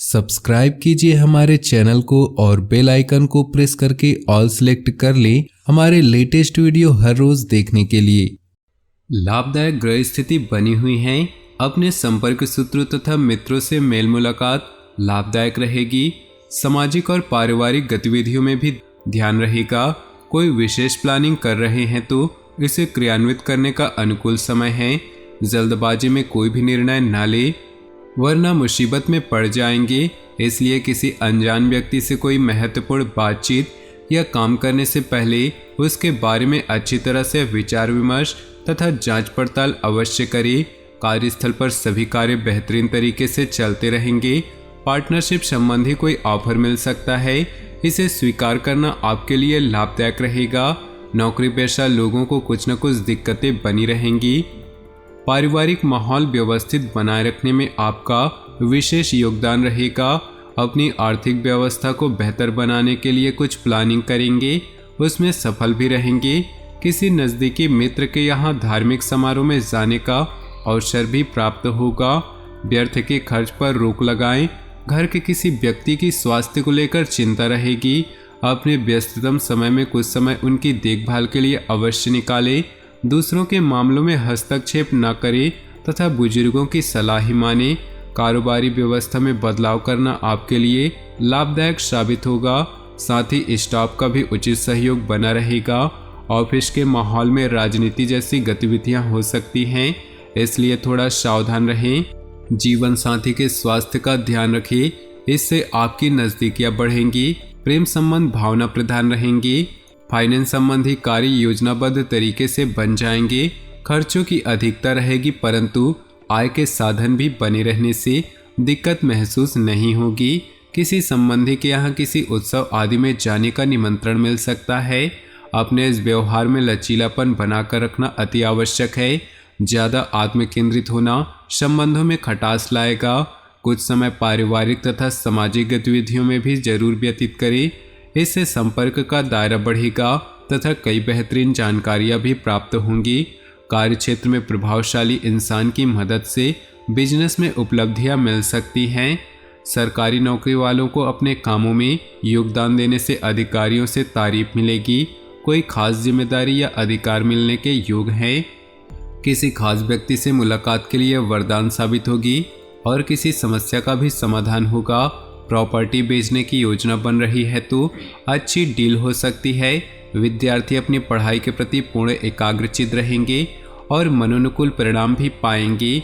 Subscribe कीजिए हमारे channel को और बेल आइकन को प्रेस करके ऑल सेलेक्ट कर लें हमारे लेटेस्ट वीडियो हर रोज देखने के लिए। लाभदायक ग्रह स्थिति बनी हुई है। अपने संपर्क सूत्रों तथा मित्रों से मेल मुलाकात लाभदायक रहेगी। सामाजिक और पारिवारिक गतिविधियों में भी ध्यान रहेगा। कोई विशेष प्लानिंग कर रहे हैं तो इसे क्रियान्वित करने का अनुकूल समय है। जल्दबाजी में कोई भी निर्णय न ले वरना मुसीबत में पड़ जाएंगे। इसलिए किसी अनजान व्यक्ति से कोई महत्वपूर्ण बातचीत या काम करने से पहले उसके बारे में अच्छी तरह से विचार विमर्श तथा जांच पड़ताल अवश्य करें। कार्यस्थल पर सभी कार्य बेहतरीन तरीके से चलते रहेंगे। पार्टनरशिप संबंधी कोई ऑफर मिल सकता है, इसे स्वीकार करना आपके लिए लाभदायक रहेगा। नौकरी पेशा लोगों को कुछ न कुछ दिक्कतें बनी रहेंगी। पारिवारिक माहौल व्यवस्थित बनाए रखने में आपका विशेष योगदान रहेगा। अपनी आर्थिक व्यवस्था को बेहतर बनाने के लिए कुछ प्लानिंग करेंगे, उसमें सफल भी रहेंगे। किसी नज़दीकी मित्र के यहाँ धार्मिक समारोह में जाने का अवसर भी प्राप्त होगा। व्यर्थ के खर्च पर रोक लगाएं। घर के किसी व्यक्ति की स्वास्थ्य को लेकर चिंता रहेगी। अपने व्यस्ततम समय में कुछ समय उनकी देखभाल के लिए अवश्य निकालें। दूसरों के मामलों में हस्तक्षेप न करें तथा बुजुर्गों की सलाह ही माने। कारोबारी व्यवस्था में बदलाव करना आपके लिए लाभदायक साबित होगा। साथ ही स्टाफ का भी उचित सहयोग बना रहेगा। ऑफिस के माहौल में राजनीति जैसी गतिविधियां हो सकती हैं, इसलिए थोड़ा सावधान रहें। जीवन साथी के स्वास्थ्य का ध्यान रखें, इससे आपकी नज़दीकियां बढ़ेंगी। प्रेम संबंध भावना प्रधान रहेंगी। फाइनेंस संबंधी कार्य योजनाबद्ध तरीके से बन जाएंगे। खर्चों की अधिकता रहेगी, परंतु आय के साधन भी बने रहने से दिक्कत महसूस नहीं होगी। किसी संबंधी के यहाँ किसी उत्सव आदि में जाने का निमंत्रण मिल सकता है। अपने इस व्यवहार में लचीलापन बनाकर रखना अति आवश्यक है। ज़्यादा आत्मकेंद्रित होना संबंधों में खटास लाएगा। कुछ समय पारिवारिक तथा सामाजिक गतिविधियों में भी जरूर व्यतीत करें, इससे संपर्क का दायरा बढ़ेगा तथा कई बेहतरीन जानकारियां भी प्राप्त होंगी। कार्य क्षेत्र में प्रभावशाली इंसान की मदद से बिजनेस में उपलब्धियां मिल सकती हैं। सरकारी नौकरी वालों को अपने कामों में योगदान देने से अधिकारियों से तारीफ मिलेगी। कोई खास जिम्मेदारी या अधिकार मिलने के योग हैं। किसी खास व्यक्ति से मुलाकात के लिए वरदान साबित होगी और किसी समस्या का भी समाधान होगा। प्रॉपर्टी बेचने की योजना बन रही है तो अच्छी डील हो सकती है। विद्यार्थी अपनी पढ़ाई के प्रति पूर्ण एकाग्रचित रहेंगे और मनोनुकूल परिणाम भी पाएंगे।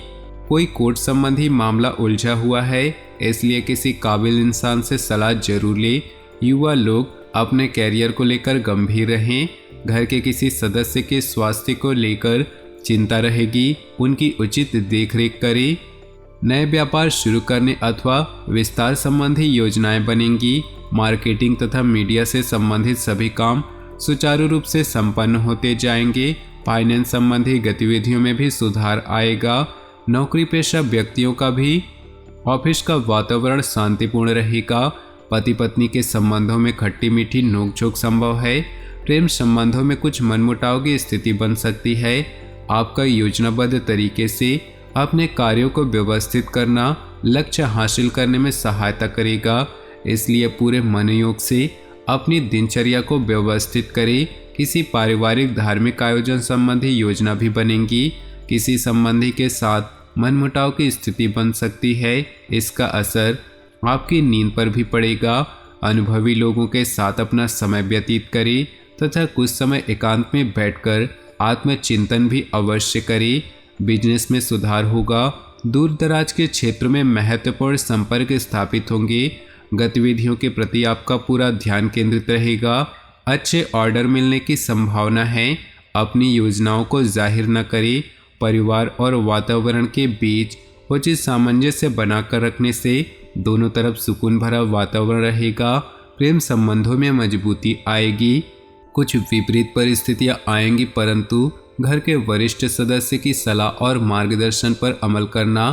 कोई कोर्ट संबंधी मामला उलझा हुआ है, इसलिए किसी काबिल इंसान से सलाह जरूर ले। युवा लोग अपने कैरियर को लेकर गंभीर रहें। घर के किसी सदस्य के स्वास्थ्य को लेकर चिंता रहेगी, उनकी उचित देखरेख करें। नए व्यापार शुरू करने अथवा विस्तार संबंधी योजनाएं बनेंगी। मार्केटिंग तथा मीडिया से संबंधित सभी काम सुचारू रूप से संपन्न होते जाएंगे। फाइनेंस संबंधी गतिविधियों में भी सुधार आएगा। नौकरी पेशा व्यक्तियों का भी ऑफिस का वातावरण शांतिपूर्ण रहेगा। पति पत्नी के संबंधों में खट्टी मीठी नोकझोंक संभव है। प्रेम संबंधों में कुछ मनमुटाव की स्थिति बन सकती है। आपका योजनाबद्ध तरीके से अपने कार्यों को व्यवस्थित करना लक्ष्य हासिल करने में सहायता करेगा, इसलिए पूरे मनोयोग से अपनी दिनचर्या को व्यवस्थित करें। किसी पारिवारिक धार्मिक आयोजन संबंधी योजना भी बनेगी। किसी संबंधी के साथ मनमुटाव की स्थिति बन सकती है, इसका असर आपकी नींद पर भी पड़ेगा। अनुभवी लोगों के साथ अपना समय व्यतीत करें तथा कुछ समय एकांत में बैठकर आत्मचिंतन भी अवश्य करें। बिजनेस में सुधार होगा। दूर दराज के क्षेत्र में महत्वपूर्ण संपर्क स्थापित होंगे। गतिविधियों के प्रति आपका पूरा ध्यान केंद्रित रहेगा। अच्छे ऑर्डर मिलने की संभावना है। अपनी योजनाओं को जाहिर न करें। परिवार और वातावरण के बीच उचित सामंजस्य बनाकर रखने से दोनों तरफ सुकून भरा वातावरण रहेगा। प्रेम संबंधों में मजबूती आएगी। कुछ विपरीत परिस्थितियां आएंगी, परंतु घर के वरिष्ठ सदस्य की सलाह और मार्गदर्शन पर अमल करना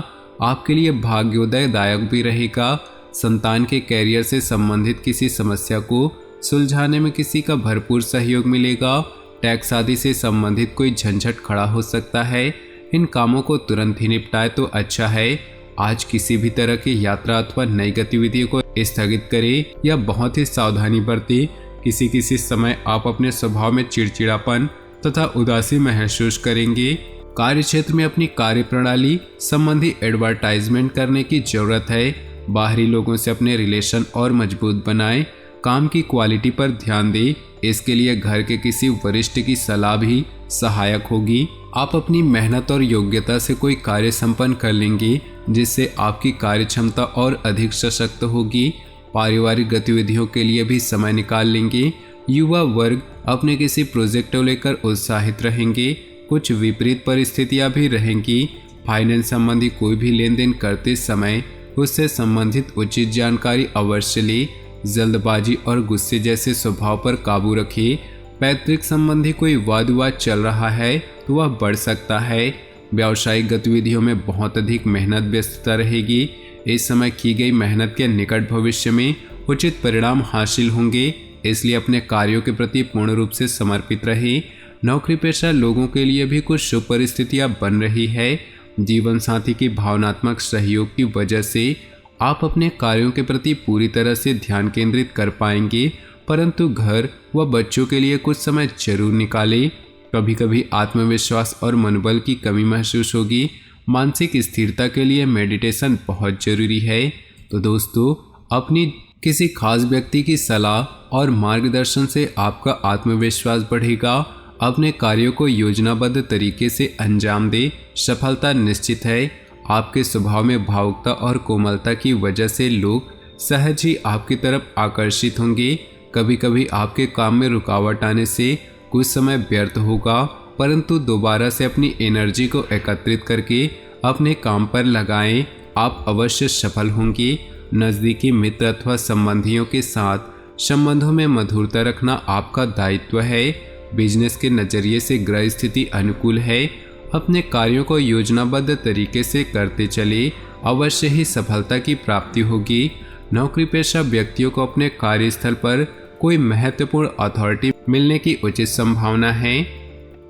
आपके लिए भाग्योदयदायक भी रहेगा। संतान के कैरियर से संबंधित किसी समस्या को सुलझाने में किसी का भरपूर सहयोग मिलेगा। टैक्स आदि से संबंधित कोई झंझट खड़ा हो सकता है, इन कामों को तुरंत ही निपटाए तो अच्छा है। आज किसी भी तरह की यात्रा अथवा नई गतिविधियों को स्थगित करें या बहुत ही सावधानी बरतें। किसी समय आप अपने स्वभाव में चिड़चिड़ापन तथा उदासी महसूस करेंगे। कार्य क्षेत्र में अपनी कार्य प्रणाली संबंधी एडवर्टाइजमेंट करने की जरूरत है। बाहरी लोगों से अपने रिलेशन और मजबूत बनाएं। काम की क्वालिटी पर ध्यान दें। इसके लिए घर के किसी वरिष्ठ की सलाह भी सहायक होगी। आप अपनी मेहनत और योग्यता से कोई कार्य संपन्न कर लेंगे, जिससे आपकी कार्य क्षमता और अधिक सशक्त होगी। पारिवारिक गतिविधियों के लिए भी समय निकाल लेंगे। युवा वर्ग अपने किसी प्रोजेक्ट को लेकर उत्साहित रहेंगे। कुछ विपरीत परिस्थितियां भी रहेंगी। फाइनेंस संबंधी कोई भी लेन देन करते समय उससे संबंधित उचित जानकारी अवश्य ले। जल्दबाजी और गुस्से जैसे स्वभाव पर काबू रखिए। पैतृक संबंधी कोई वाद विवाद चल रहा है तो वह बढ़ सकता है। व्यावसायिक गतिविधियों में बहुत अधिक मेहनत व्यस्तता रहेगी। इस समय की गई मेहनत के निकट भविष्य में उचित परिणाम हासिल होंगे, इसलिए अपने कार्यों के प्रति पूर्ण रूप से समर्पित रहे। नौकरी पेशा लोगों के लिए भी कुछ शुभ परिस्थितियां बन रही है। जीवन साथी की भावनात्मक सहयोग की वजह से आप अपने कार्यों के प्रति पूरी तरह से ध्यान केंद्रित कर पाएंगे, परंतु घर व बच्चों के लिए कुछ समय जरूर निकालें। कभी कभी आत्मविश्वास और मनोबल की कमी महसूस होगी। मानसिक स्थिरता के लिए मेडिटेशन बहुत जरूरी है। तो दोस्तों, अपनी किसी खास व्यक्ति की सलाह और मार्गदर्शन से आपका आत्मविश्वास बढ़ेगा। अपने कार्यों को योजनाबद्ध तरीके से अंजाम दें। सफलता निश्चित है। आपके स्वभाव में भावुकता और कोमलता की वजह से लोग सहज ही आपकी तरफ आकर्षित होंगे। कभी कभी आपके काम में रुकावट आने से कुछ समय व्यर्थ होगा, परंतु दोबारा से अपनी एनर्जी को एकत्रित करके अपने काम पर लगाएं। आप अवश्य सफल होंगे। नज़दीकी मित्र अथवा संबंधियों के साथ संबंधों में मधुरता रखना आपका दायित्व है। बिजनेस के नज़रिए से ग्रह स्थिति अनुकूल है। अपने कार्यों को योजनाबद्ध तरीके से करते चले, अवश्य ही सफलता की प्राप्ति होगी। नौकरी पेशा व्यक्तियों को अपने कार्यस्थल पर कोई महत्वपूर्ण अथॉरिटी मिलने की उचित संभावना है।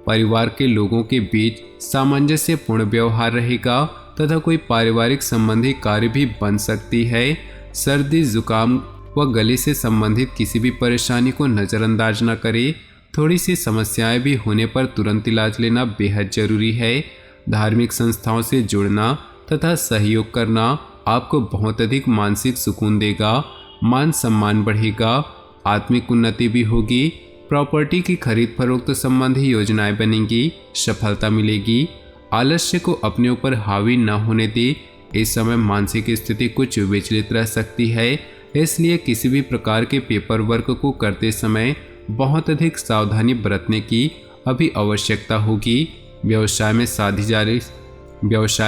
परिवार के लोगों के बीच सामंजस्यपूर्ण व्यवहार रहेगा तथा कोई पारिवारिक संबंधी कार्य भी बन सकती है। सर्दी, जुकाम व गले से संबंधित किसी भी परेशानी को नज़रअंदाज न करें। थोड़ी सी समस्याएं भी होने पर तुरंत इलाज लेना बेहद जरूरी है। धार्मिक संस्थाओं से जुड़ना तथा सहयोग करना आपको बहुत अधिक मानसिक सुकून देगा। मान सम्मान बढ़ेगा। आत्मिक उन्नति भी होगी। प्रॉपर्टी की खरीद फरोख्त संबंधी योजनाएं बनेंगी। सफलता मिलेगी। आलस्य को अपने ऊपर हावी न होने दे। इस समय मानसिक स्थिति कुछ विचलित रह सकती है, इसलिए किसी भी प्रकार के पेपर वर्क को करते समय बहुत अधिक सावधानी बरतने की अभी आवश्यकता होगी। व्यवसाय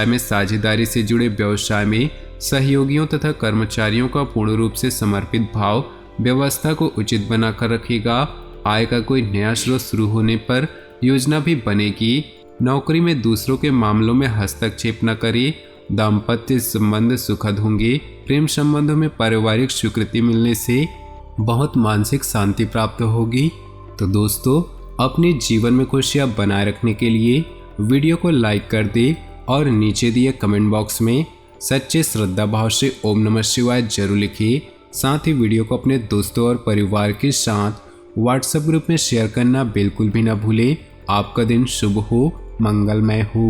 में साझेदारी से जुड़े व्यवसाय में सहयोगियों तथा कर्मचारियों का पूर्ण रूप से समर्पित भाव व्यवस्था को उचित बनाकर रखेगा। आय का कोई नया स्रोत शुरू होने पर योजना भी बनेगी। नौकरी में दूसरों के मामलों में हस्तक्षेप न करें। दाम्पत्य संबंध सुखद होंगे। प्रेम संबंधों में पारिवारिक स्वीकृति मिलने से बहुत मानसिक शांति प्राप्त होगी। तो दोस्तों, अपने जीवन में खुशियां बनाए रखने के लिए वीडियो को लाइक कर दे और नीचे दिए कमेंट बॉक्स में सच्चे श्रद्धा भाव से ओम नमः शिवाय जरूर लिखिए। साथ ही वीडियो को अपने दोस्तों और परिवार के साथ व्हाट्सएप ग्रुप में शेयर करना बिल्कुल भी ना भूलें। आपका दिन शुभ हो, मंगलमय हो।